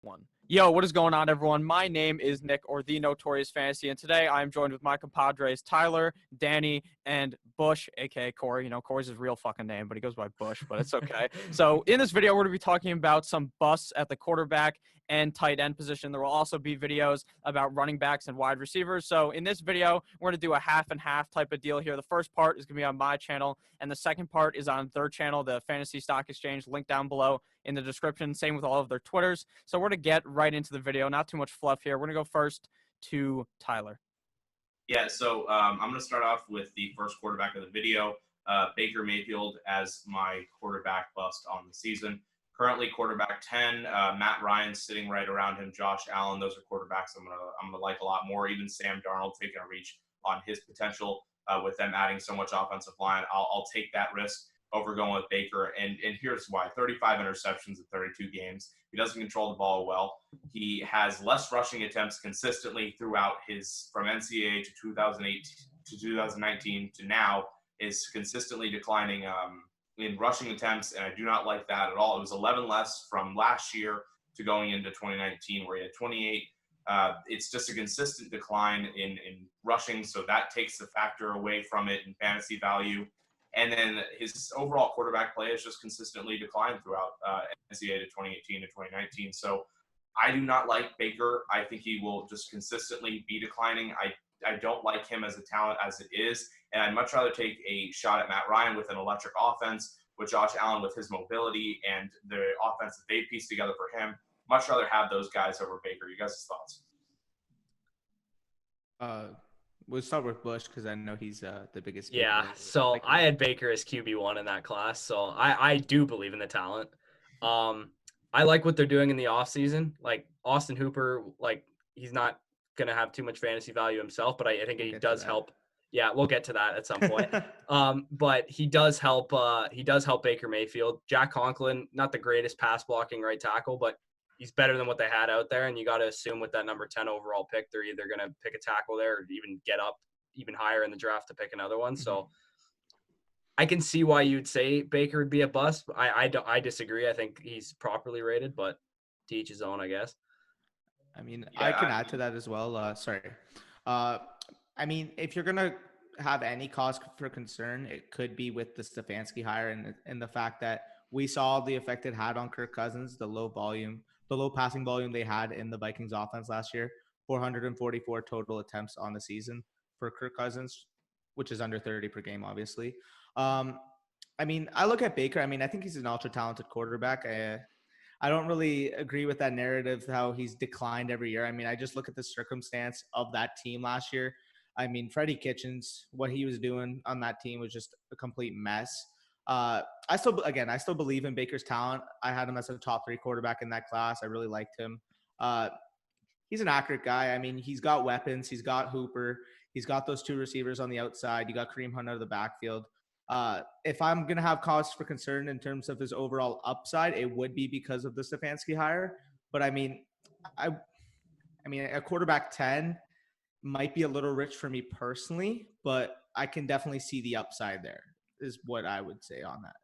One. Yo, what is going on, everyone? My name is Nick, or the Notorious Fantasy, and today I am joined with my compadres Tyler, Danny, and Bush, aka Corey. You know, Corey's his real fucking name, but he goes by Bush, but it's okay. So in this video, we're going to be talking about some busts at the quarterback and tight end position. There will also be videos about running backs and wide receivers. So in this video, we're going to do a half and half type of deal here. The first part is going to be on my channel, and the second part is on their channel, the Fantasy Stock Exchange, link down below in the description. Same with all of their Twitters. So we're going to get right into the video. Not too much fluff here. We're going to go first to Tyler. Yeah, so I'm going to start off with the first quarterback of the video, Baker Mayfield as my quarterback bust on the season. Currently quarterback 10, Matt Ryan sitting right around him, Josh Allen. Those are quarterbacks I'm gonna like a lot more. Even Sam Darnold taking a reach on his potential with them adding so much offensive line. I'll take that risk over going with Baker, and here's why. 35 interceptions in 32 games. He doesn't control the ball well. He has less rushing attempts consistently throughout his, from NCAA to 2008 to 2019 to now, is consistently declining in rushing attempts, and I do not like that at all. It was 11 less from last year to going into 2019, where he had 28. It's just a consistent decline in rushing, so that takes the factor away from it in fantasy value. And then his overall quarterback play has just consistently declined throughout NCAA to 2018 to 2019. So I do not like Baker. I think he will just consistently be declining. I don't like him as a talent as it is, and I'd much rather take a shot at Matt Ryan with an electric offense, with Josh Allen with his mobility and the offense that they pieced together for him. Much rather have those guys over Baker. You guys' thoughts? We'll start with Bush because I know he's the biggest. Yeah, so I had Baker as QB1 in that class, so I do believe in the talent. I like what they're doing in the offseason. Like Austin Hooper, like he's not going to have too much fantasy value himself, but I think he does help. Yeah, we'll get to that at some point. But he does help Baker Mayfield. Jack Conklin, not the greatest pass blocking right tackle, but he's better than what they had out there. And you got to assume with that number 10 overall pick, they're either going to pick a tackle there or even get up even higher in the draft to pick another one. So I can see why you'd say Baker would be a bust. I disagree. I think he's properly rated, but to each his own, I guess. I mean, yeah, I can add to that as well. I mean, if you're going to have any cause for concern, it could be with the Stefanski hire and the fact that we saw the effect it had on Kirk Cousins, the low passing volume they had in the Vikings offense last year, 444 total attempts on the season for Kirk Cousins, which is under 30 per game, obviously. I mean, I look at Baker. I mean, I think he's an ultra-talented quarterback. I don't really agree with that narrative, how he's declined every year. I mean, I just look at the circumstance of that team last year. I mean, Freddie Kitchens, what he was doing on that team was just a complete mess. I still believe in Baker's talent. I had him as a top 3 quarterback in that class. I really liked him. He's an accurate guy. I mean, he's got weapons. He's got Hooper. He's got those 2 receivers on the outside. You got Kareem Hunt out of the backfield. If I'm going to have cause for concern in terms of his overall upside, it would be because of the Stefanski hire. But I mean, a quarterback 10 might be a little rich for me personally, but I can definitely see the upside there, is what I would say on that.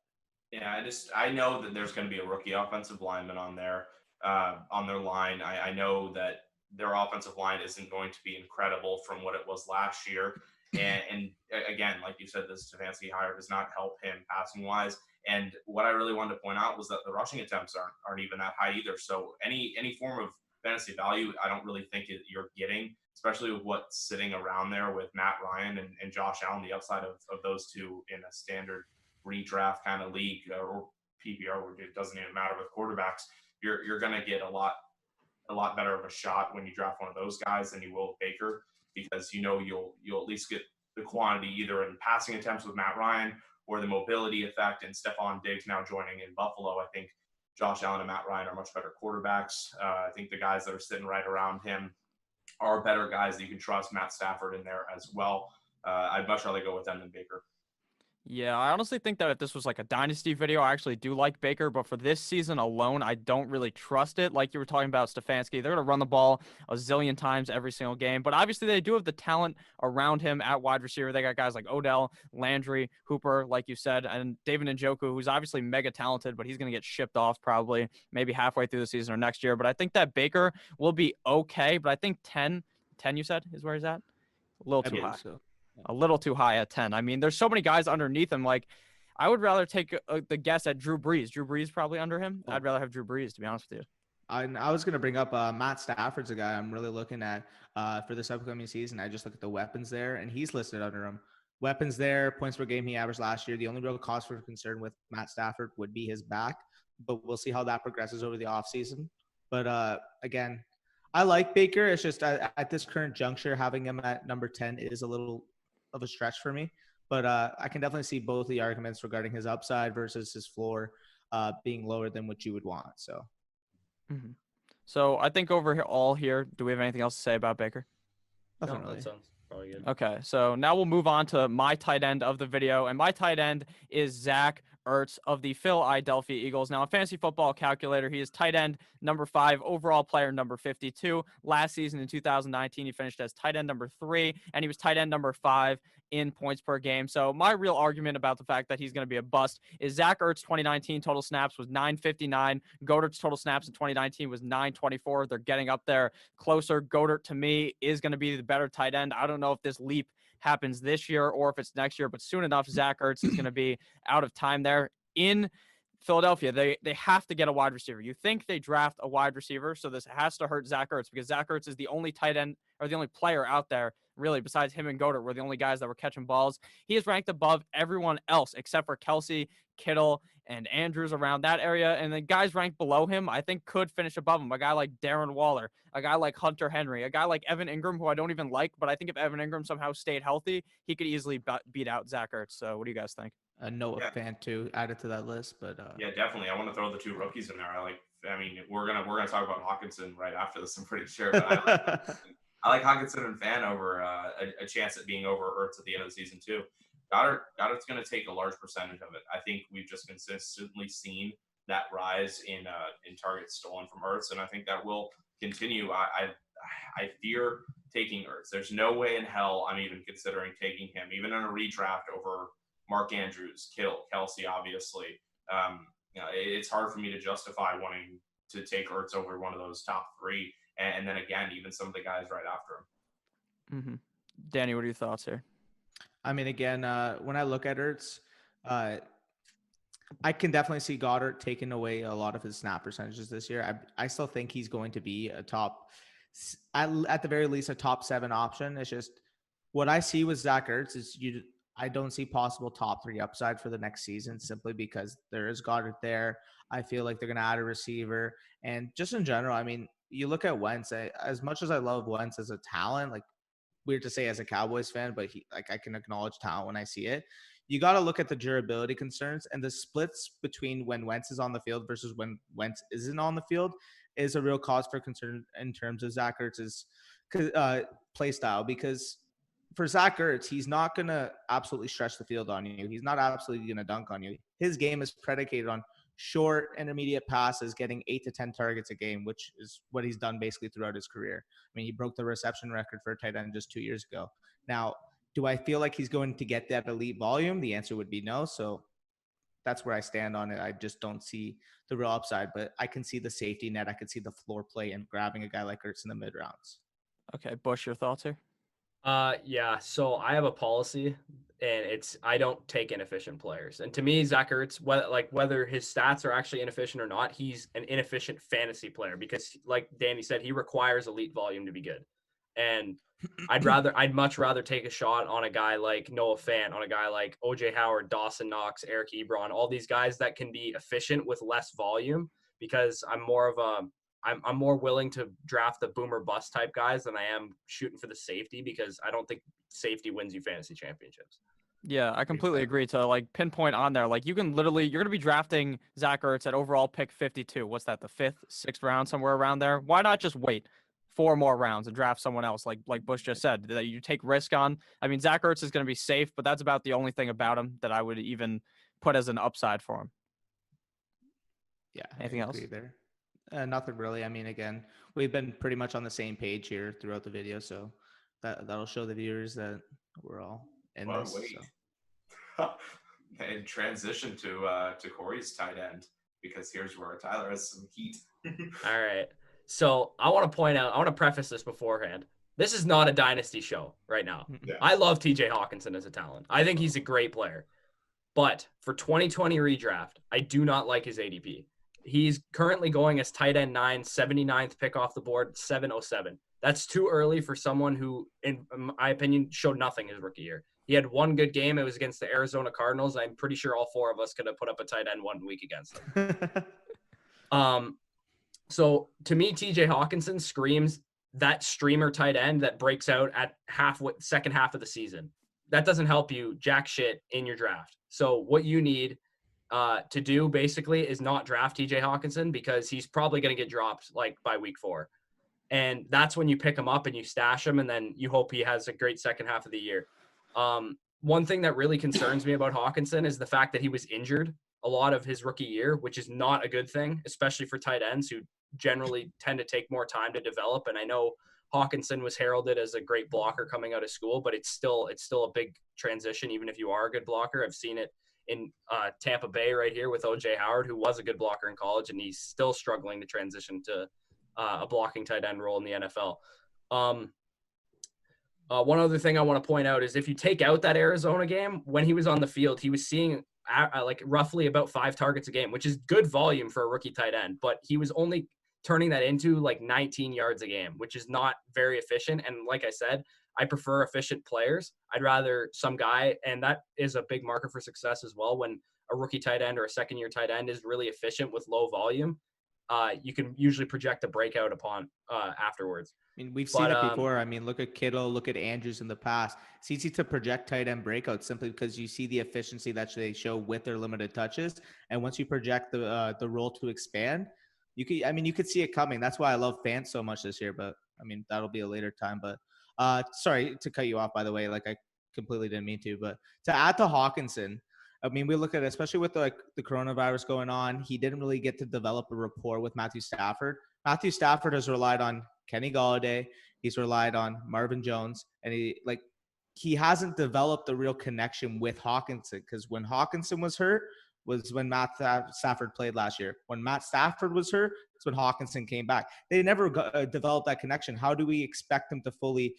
Yeah, I know that there's going to be a rookie offensive lineman on their line. I know that their offensive line isn't going to be incredible from what it was last year. And again, like you said, the Stefanski hire does not help him passing wise. And what I really wanted to point out was that the rushing attempts aren't even that high either. So any form of fantasy value, I don't really think you're getting, especially with what's sitting around there with Matt Ryan and Josh Allen, the upside of those two in a standard redraft kind of league or PPR, where it doesn't even matter with quarterbacks. You're going to get a lot better of a shot when you draft one of those guys than you will with Baker, because you'll at least get the quantity either in passing attempts with Matt Ryan or the mobility effect, and Stephon Diggs now joining in Buffalo. I think Josh Allen and Matt Ryan are much better quarterbacks. I think the guys that are sitting right around him are better guys that you can trust. Matt Stafford in there as well. I'd much rather go with them than Baker. Yeah, I honestly think that if this was like a dynasty video, I actually do like Baker, but for this season alone, I don't really trust it. Like you were talking about Stefanski, they're going to run the ball a zillion times every single game, but obviously they do have the talent around him at wide receiver. They got guys like Odell, Landry, Hooper, like you said, and David Njoku, who's obviously mega talented, but he's going to get shipped off probably maybe halfway through the season or next year. But I think that Baker will be okay, but I think 10 you said is where he's at? A little I too believe high. so. A little too high at 10. I mean, there's so many guys underneath him. Like, I would rather take the guess at Drew Brees. Drew Brees probably under him. Oh. I'd rather have Drew Brees, to be honest with you. I was going to bring up Matt Stafford's a guy I'm really looking at for this upcoming season. I just look at the weapons there, and he's listed under him. Weapons there, points per game he averaged last year. The only real cause for concern with Matt Stafford would be his back, but we'll see how that progresses over the offseason. But again, I like Baker. It's just at this current juncture, having him at number 10 is a little of a stretch for me. But I can definitely see both the arguments regarding his upside versus his floor being lower than what you would want. So. Mm-hmm. So I think over here, do we have anything else to say about Baker? Nothing No, really. that sounds probably good. Okay, so now we'll move on to my tight end of the video, and my tight end is Zach Ertz of the Philadelphia Eagles. Now, a fantasy football calculator, he is tight end number 5, overall player number 52. Last season in 2019, he finished as tight end number 3, and he was tight end number 5 in points per game. So my real argument about the fact that he's going to be a bust is Zach Ertz 2019 total snaps was 959. Goedert's total snaps in 2019 was 924. They're getting up there closer. Goedert, to me, is going to be the better tight end. I don't know if this leap happens this year or if it's next year, but soon enough, Zach Ertz is going to be out of time there in Philadelphia. They have to get a wide receiver. You think they draft a wide receiver, so this has to hurt Zach Ertz because Zach Ertz is the only tight end or the only player out there, really, besides him and Goedert, were the only guys that were catching balls. He is ranked above everyone else except for Kelsey, Kittle, and Andrews around that area. And the guys ranked below him, I think, could finish above him. A guy like Darren Waller, a guy like Hunter Henry, a guy like Evan Ingram, who I don't even like, but I think if Evan Ingram somehow stayed healthy, he could easily beat out Zach Ertz. So what do you guys think? A Noah fan too added to that list, but yeah, definitely. I want to throw the 2 rookies in there. I mean, we're gonna talk about Hawkinson right after this, I'm pretty sure. But I like Hawkinson and Fan over a chance at being over Ertz at the end of the season too. Goddard's going to take a large percentage of it. I think we've just consistently seen that rise in targets stolen from Ertz, and I think that will continue. I fear taking Ertz. There's no way in hell I'm even considering taking him, even in a redraft over Mark Andrews, Kittle, Kelsey, obviously. It's hard for me to justify wanting to take Ertz over one of those top 3. And then again, even some of the guys right after him. Mm-hmm. Danny, what are your thoughts here? I mean, again, when I look at Ertz, I can definitely see Goddard taking away a lot of his snap percentages this year. I still think he's going to be a top, at the very least, a top 7 option. It's just what I see with Zach Ertz is I don't see possible top 3 upside for the next season simply because there is Goddard there. I feel like they're going to add a receiver. And just in general, I mean, you look at Wentz, as much as I love Wentz as a talent, like weird to say as a Cowboys fan, but I can acknowledge talent when I see it. You got to look at the durability concerns and the splits between when Wentz is on the field versus when Wentz isn't on the field is a real cause for concern in terms of Zach Ertz's play style, because for Zach Ertz, he's not going to absolutely stretch the field on you. He's not absolutely going to dunk on you. His game is predicated on short, intermediate passes, getting 8 to 10 targets a game, which is what he's done basically throughout his career. I mean, he broke the reception record for a tight end just 2 years ago. Now, do I feel like he's going to get that elite volume? The answer would be no. So that's where I stand on it. I just don't see the real upside, but I can see the safety net. I can see the floor play and grabbing a guy like Ertz in the mid rounds. Okay, Bush, your thoughts here? Yeah, so I have a policy, and it's I don't take inefficient players. And to me, Zach Ertz, whether his stats are actually inefficient or not, he's an inefficient fantasy player because, like Danny said, he requires elite volume to be good. And I'd much rather take a shot on a guy like Noah Fant, on a guy like OJ Howard, Dawson Knox, Eric Ebron, all these guys that can be efficient with less volume, because I'm more willing to draft the boomer bust type guys than I am shooting for the safety, because I don't think safety wins you fantasy championships. Yeah, I completely agree. To like pinpoint on there, like you're going to be drafting Zach Ertz at overall pick 52. What's that, the 5th, 6th round, somewhere around there? Why not just wait 4 more rounds and draft someone else, like Bush just said, that you take risk on. I mean, Zach Ertz is going to be safe, but that's about the only thing about him that I would even put as an upside for him. Yeah. Anything I else? agree there. Nothing really. I mean, again, we've been pretty much on the same page here throughout the video, so that'll show the viewers that we're all in Well, this. wait. So. And transition to Corey's tight end, because here's where Tyler has some heat. All right. So I want to preface this beforehand. This is not a dynasty show right now. Yeah. I love TJ Hawkinson as a talent. I think he's a great player. But for 2020 redraft, I do not like his ADP. He's currently going as tight end 9, 79th pick off the board, 707. That's too early for someone who, in my opinion, showed nothing his rookie year. He had one good game. It was against the Arizona Cardinals. I'm pretty sure all 4 of us could have put up a tight end 1 week against them. So to me, TJ Hawkinson screams that streamer tight end that breaks out at second half of the season. That doesn't help you jack shit in your draft. So what you need to do basically is not draft TJ Hawkinson, because he's probably going to get dropped like by week 4. And that's when you pick him up and you stash him, and then you hope he has a great second half of the year. One thing that really concerns me about Hawkinson is the fact that he was injured a lot of his rookie year, which is not a good thing, especially for tight ends who generally tend to take more time to develop. And I know Hawkinson was heralded as a great blocker coming out of school, but it's still a big transition, even if you are a good blocker. I've seen it in Tampa Bay right here with OJ Howard, who was a good blocker in college, and he's still struggling to transition to a blocking tight end role in the NFL. One other thing I want to point out is if you take out that Arizona game, when he was on the field, he was seeing like roughly about 5 targets a game, which is good volume for a rookie tight end, but he was only turning that into like 19 yards a game, which is not very efficient. And like I said, I prefer efficient players. I'd rather some guy, and that is a big marker for success as well. When a rookie tight end or a second-year tight end is really efficient with low volume, you can usually project a breakout upon afterwards. I mean, we've seen it before. I mean, look at Kittle, look at Andrews in the past. It's easy to project tight end breakouts simply because you see the efficiency that they show with their limited touches. And once you project the role to expand, you could see it coming. That's why I love Fant so much this year. But I mean, that'll be a later time. But sorry to cut you off, by the way. Like, I completely didn't mean to. But to add to Hawkinson, I mean, we look at it, especially with the coronavirus going on, he didn't really get to develop a rapport with Matthew Stafford. Matthew Stafford has relied on Kenny Golladay. He's relied on Marvin Jones, and he hasn't developed a real connection with Hawkinson, because when Hawkinson was hurt was when Matt Stafford played last year. When Matt Stafford was hurt, it's when Hawkinson came back. They never developed that connection. How do we expect them to fully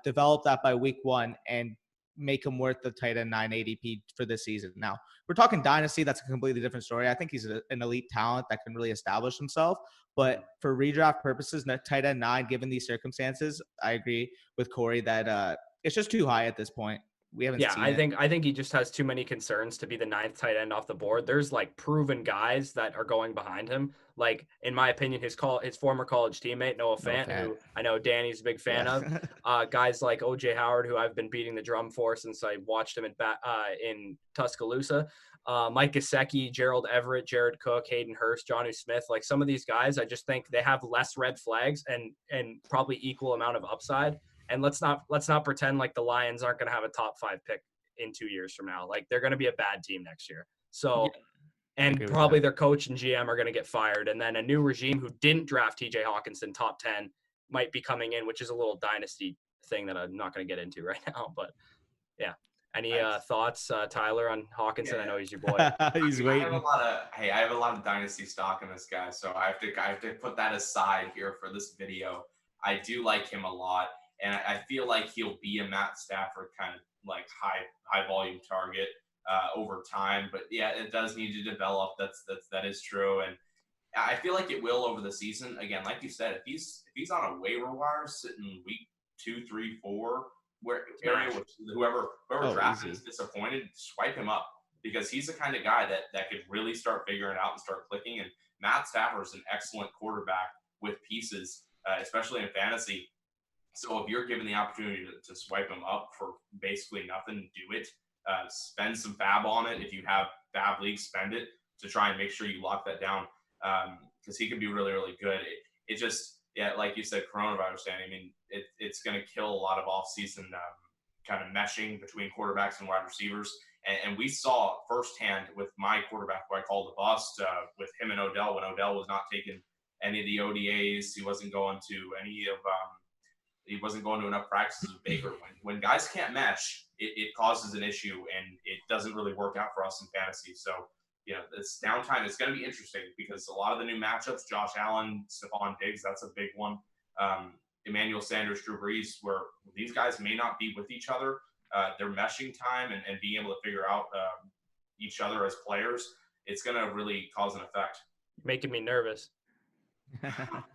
develop that by week 1 and make him worth the tight end 9 ADP for this season? Now, we're talking dynasty. That's a completely different story. I think he's an elite talent that can really establish himself. But for redraft purposes, tight end 9, given these circumstances, I agree with Corey that it's just too high at this point. We haven't seen it. I think he just has too many concerns to be the 9th tight end off the board. There's like proven guys that are going behind him. Like, in my opinion, his former college teammate, Noah Fant, who I know Danny's a big fan of. Guys like OJ Howard, who I've been beating the drum for since I watched him in Tuscaloosa. Mike Gesicki, Gerald Everett, Jared Cook, Hayden Hurst, Jonnu Smith. Like, some of these guys, I just think they have less red flags and probably equal amount of upside. And let's not pretend like the Lions aren't going to have a top 5 pick in 2 years from now. Like, they're going to be a bad team next year. So, and probably their coach and GM are going to get fired. And then a new regime who didn't draft TJ Hawkinson top 10 might be coming in, which is a little dynasty thing that I'm not going to get into right now. But yeah. Any thoughts, Tyler, on Hawkinson? I know he's your boy. He's waiting. I have a lot of dynasty stock in this guy, so I have to put that aside here for this video. I do like him a lot. And I feel like he'll be a Matt Stafford kind of like high volume target over time. But yeah, it does need to develop. That is true. And I feel like it will over the season. Again, like you said, if he's on a waiver wire sitting week 2, 3, 4, whoever drafted is disappointed, swipe him up, because he's the kind of guy that could really start figuring out and start clicking. And Matt Stafford is an excellent quarterback with pieces, especially in fantasy. So if you're given the opportunity to swipe him up for basically nothing, do it. Spend some fab on it. If you have fab leagues, spend it to try and make sure you lock that down, because he can be really, really good. yeah, like you said, coronavirus, Danny. I mean, it's going to kill a lot of offseason kind of meshing between quarterbacks and wide receivers. And we saw firsthand with my quarterback, who I called a bust, with him and Odell, when Odell was not taking any of the ODAs. He wasn't going to he wasn't going to enough practices with Baker. When guys can't mesh, it causes an issue, and it doesn't really work out for us in fantasy. So, this downtime is going to be interesting because a lot of the new matchups, Josh Allen, Stephon Diggs, that's a big one. Emmanuel Sanders, Drew Brees, where these guys may not be with each other. Their meshing time and being able to figure out each other as players, it's going to really cause an effect. Making me nervous.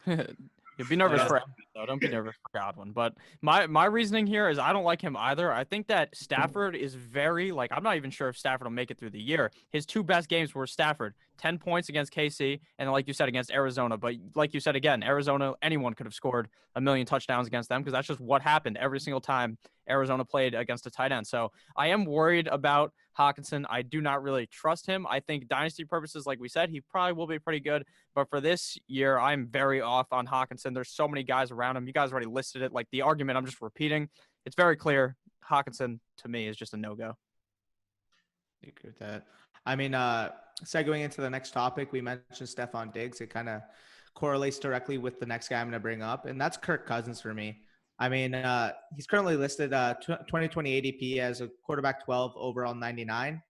You'd be nervous for everything, though. Don't be nervous for Godwin. But my reasoning here is I don't like him either. I think that Stafford is very, I'm not even sure if Stafford will make it through the year. His two best games were Stafford, 10 points against KC, and like you said, against Arizona. But like you said, again, Arizona, anyone could have scored a million touchdowns against them because that's just what happened every single time Arizona played against a tight end. So I am worried about Hawkinson. I do not really trust him. I think dynasty purposes, like we said, he probably will be pretty good. But for this year, I'm very off on Hawkinson. There's so many guys around him. You guys already listed it. Like the argument, I'm just repeating. It's very clear. Hawkinson, to me, is just a no-go. I agree with that. I mean, segueing into the next topic, we mentioned Stephon Diggs. It kind of correlates directly with the next guy I'm going to bring up, and that's Kirk Cousins for me. I mean, he's currently listed 2020 ADP as a quarterback 12, overall 99.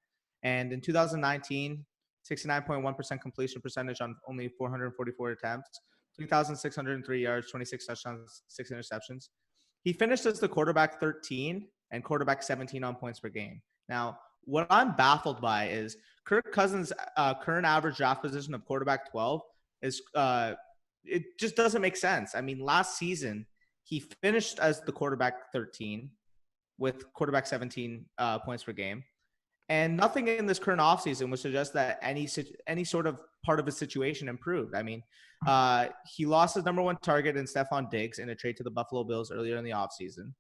And in 2019, 69.1% completion percentage on only 444 attempts, 3,603 yards, 26 touchdowns, 6 interceptions. He finished as the quarterback 13 and quarterback 17 on points per game. Now, what I'm baffled by is Kirk Cousins' current average draft position of quarterback 12 is it just doesn't make sense. I mean, last season, he finished as the quarterback 13 with quarterback 17 points per game. And nothing in this current offseason would suggest that any sort of part of his situation improved. I mean, he lost his number one target in Stephon Diggs in a trade to the Buffalo Bills earlier in the offseason.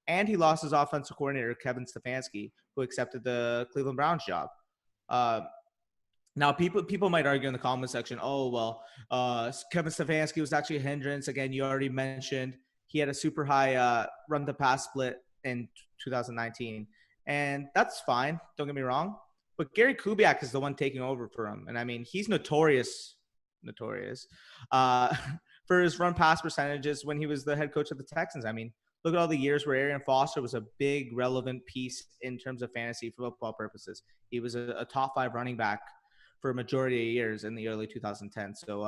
And he lost his offensive coordinator, Kevin Stefanski, who accepted the Cleveland Browns job. Now, people might argue in the comment section, Kevin Stefanski was actually a hindrance. Again, you already mentioned he had a super high run-to-pass split in 2019. And that's fine. Don't get me wrong. But Gary Kubiak is the one taking over for him. And, I mean, he's notorious for his run-pass percentages when he was the head coach of the Texans. I mean, look at all the years where Arian Foster was a big, relevant piece in terms of fantasy football purposes. He was a top 5 running back for a majority of years in the early 2010s. So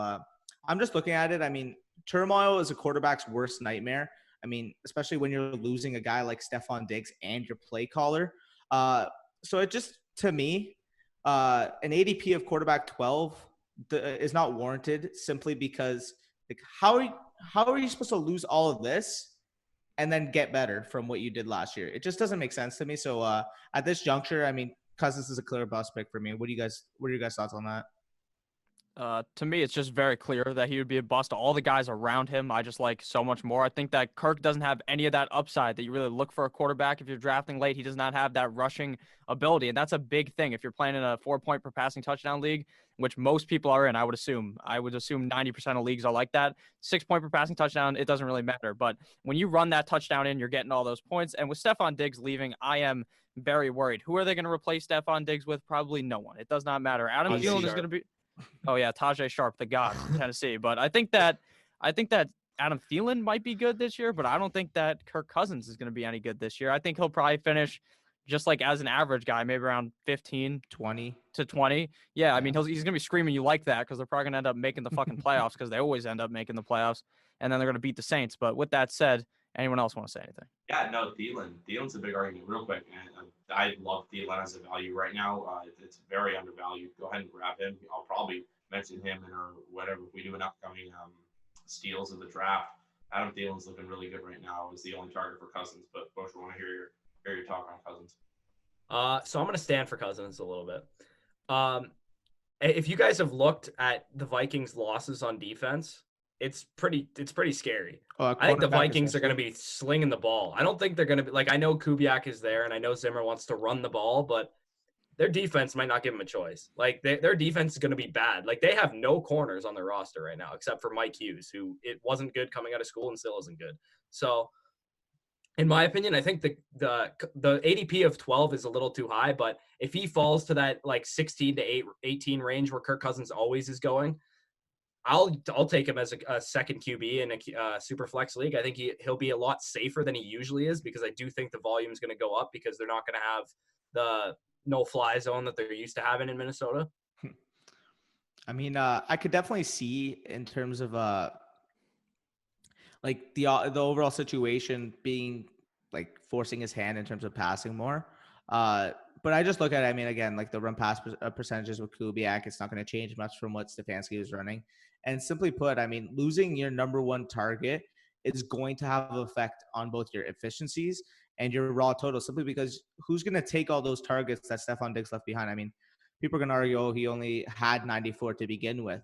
I'm just looking at it. I mean, turmoil is a quarterback's worst nightmare. I mean, especially when you're losing a guy like Stephon Diggs and your play caller. So it just, to me, an ADP of quarterback 12 is not warranted simply because, how are you supposed to lose all of this and then get better from what you did last year? It just doesn't make sense to me. So at this juncture, I mean, Cousins is a clear bust pick for me. What are your guys' thoughts on that? To me, it's just very clear that he would be a bust. All the guys around him, I just like so much more. I think that Kirk doesn't have any of that upside that you really look for a quarterback. If you're drafting late, he does not have that rushing ability, and that's a big thing. If you're playing in a 4-point per passing touchdown league, which most people are in, I would assume 90% of leagues are like that. 6-point per passing touchdown, it doesn't really matter. But when you run that touchdown in, you're getting all those points. And with Stephon Diggs leaving, I am very worried. Who are they going to replace Stephon Diggs with? Probably no one. It does not matter. Adam Thielen is going to be. Oh yeah, Tajay Sharp, the god from Tennessee. But I think that Adam Thielen might be good this year, but I don't think that Kirk Cousins is going to be any good this year. I think he'll probably finish just like as an average guy, maybe around 15, 20 to 20. Yeah, I mean, he's going to be screaming you like that because they're probably going to end up making the fucking playoffs because they always end up making the playoffs, and then they're going to beat the Saints. But with that said, anyone else want to say anything? Yeah, no, Thielen's a big argument. Real quick, man. I love Thielen as a value right now. It's very undervalued. Go ahead and grab him. I'll probably mention him in our whatever if we do an upcoming steals of the draft. Adam Thielen's looking really good right now. Is the only target for Cousins, but Bush, I want to hear your talk on Cousins. So I'm going to stand for Cousins a little bit. If you guys have looked at the Vikings' losses on defense, it's pretty scary. I think the Vikings are going to be slinging the ball. I don't think they're going to be I know Kubiak is there and I know Zimmer wants to run the ball, but their defense might not give them a choice. Like their defense is going to be bad. Like they have no corners on their roster right now, except for Mike Hughes, who it wasn't good coming out of school and still isn't good. So in my opinion, I think the ADP of 12 is a little too high, but if he falls to that like 16 to 18 range where Kirk Cousins always is going, I'll take him as a second QB in a super flex league. I think he'll be a lot safer than he usually is because I do think the volume is going to go up because they're not going to have the no-fly zone that they're used to having in Minnesota. I mean, I could definitely see in terms of like the overall situation being like forcing his hand in terms of passing more. But I just look at it, I mean, again, like the run pass percentages with Kubiak, it's not going to change much from what Stefanski was running. And simply put, I mean, losing your number one target is going to have an effect on both your efficiencies and your raw total, simply because who's going to take all those targets that Stephon Diggs left behind? I mean, people are going to argue, oh, he only had 94 to begin with.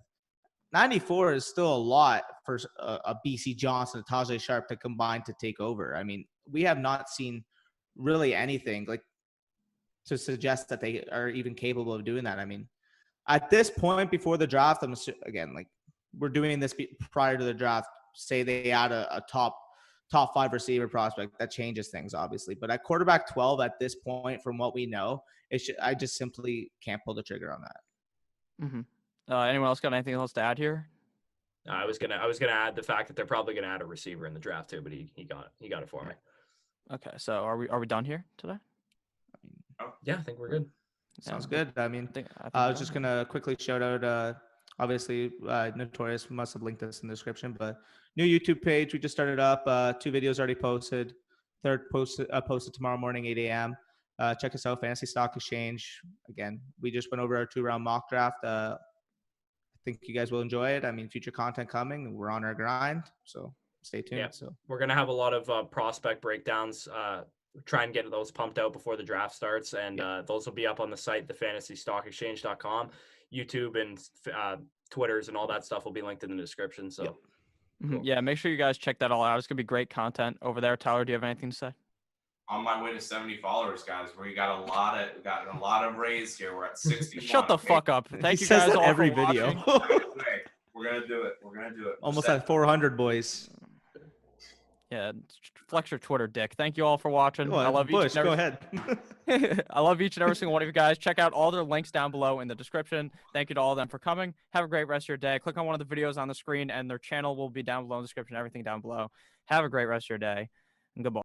94 is still a lot for a BC Johnson, a Tajay Sharp to combine to take over. I mean, we have not seen really anything like to suggest that they are even capable of doing that. I mean, at this point before the draft, again, like we're doing this prior to the draft, say they add a top 5 receiver prospect, that changes things obviously. But at quarterback 12 at this point, from what we know, I just simply can't pull the trigger on that. Mm-hmm. Anyone else got anything else to add here? I was gonna add the fact that they're probably gonna add a receiver in the draft too, but he got it for me. Okay, so are we done here today? Yeah, I think we're good. Sounds good. I mean, I was just gonna quickly shout out. Obviously, Notorious must have linked this in the description, but new YouTube page we just started up. 2 videos already posted. Third posted tomorrow morning, 8 a.m. Check us out, Fantasy Stock Exchange. Again, we just went over our 2-round mock draft. I think you guys will enjoy it. I mean, future content coming. We're on our grind, so stay tuned. Yeah. So we're gonna have a lot of prospect breakdowns. Try and get those pumped out before the draft starts, and those will be up on the site, thefantasystockexchange.com. YouTube and Twitters and all that stuff will be linked in the description. So cool. Yeah, make sure you guys check that all out. It's gonna be great content over there. Tyler, do you have anything to say? On my way to 70 followers, guys. We got a lot of raised here. We're at 61. Shut the fuck up. Thank you says guys that all every for video. We're gonna do it. Almost at 400, boys. Yeah, flex your Twitter, dick. Thank you all for watching. I love Bush, go ahead. I love each and every single one of you guys. Check out all their links down below in the description. Thank you to all of them for coming. Have a great rest of your day. Click on one of the videos on the screen, and their channel will be down below in the description. Everything down below. Have a great rest of your day, and goodbye.